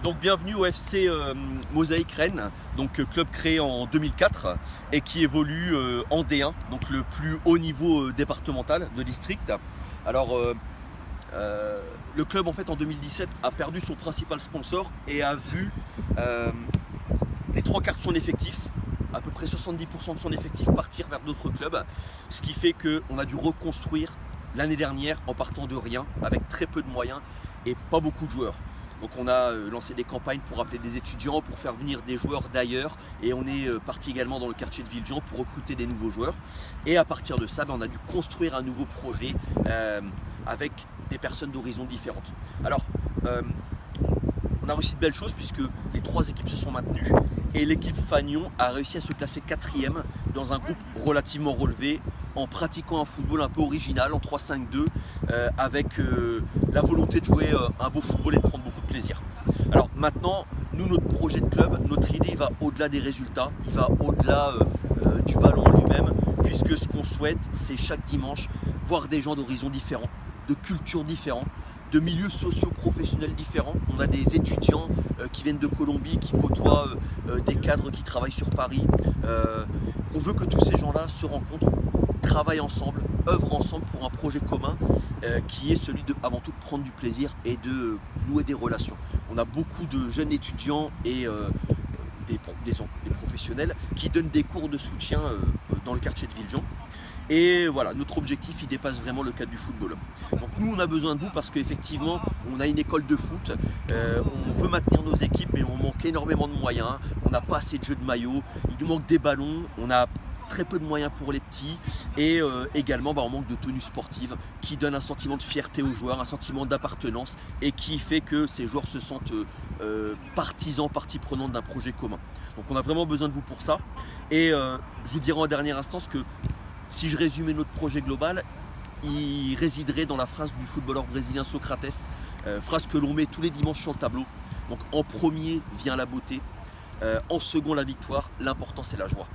Donc bienvenue au FC Mosaïque Rennes, donc club créé en 2004 et qui évolue en D1, donc le plus haut niveau départemental de district. Alors le club en fait en 2017 a perdu son principal sponsor et a vu les trois quarts de son effectif, à peu près 70% de son effectif partir vers d'autres clubs, ce qui fait qu'on a dû reconstruire l'année dernière en partant de rien, avec très peu de moyens et pas beaucoup de joueurs. Donc on a lancé des campagnes pour appeler des étudiants, pour faire venir des joueurs d'ailleurs, et on est parti également dans le quartier de Villejean pour recruter des nouveaux joueurs. Et à partir de ça, on a dû construire un nouveau projet avec des personnes d'horizons différentes. Alors on a réussi de belles choses puisque les trois équipes se sont maintenues et l'équipe Fagnon a réussi à se classer 4e dans un groupe relativement relevé en pratiquant un football un peu original en 3-5-2 avec la volonté de jouer un beau football et de prendre beaucoup de plaisir. Alors maintenant, nous, notre projet de club, notre idée va au-delà des résultats, il va au-delà du ballon en lui-même, puisque ce qu'on souhaite, c'est chaque dimanche voir des gens d'horizons différents, de cultures différentes, de milieux socio-professionnels différents. On a des étudiants qui viennent de Colombie, qui côtoient des cadres qui travaillent sur Paris. On veut que tous ces gens-là se rencontrent, travaillent ensemble, œuvrent ensemble pour un projet commun qui est celui de, avant tout, de prendre du plaisir et de nouer des relations. On a beaucoup de jeunes étudiants et des professionnels qui donnent des cours de soutien dans le quartier de Villejean. Et voilà, notre objectif, il dépasse vraiment le cadre du football. Donc nous, on a besoin de vous parce qu'effectivement, on a une école de foot, on veut maintenir nos équipes, mais on manque énormément de moyens, on n'a pas assez de jeux de maillot, il nous manque des ballons, on a très peu de moyens pour les petits et également on manque de tenue sportive qui donne un sentiment de fierté aux joueurs, un sentiment d'appartenance et qui fait que ces joueurs se sentent partisans, partie prenante d'un projet commun. Donc on a vraiment besoin de vous pour ça et je vous dirai en dernière instance que si je résumais notre projet global, il résiderait dans la phrase du footballeur brésilien Socrates, phrase que l'on met tous les dimanches sur le tableau. Donc en premier vient la beauté, en second la victoire, l'important c'est la joie.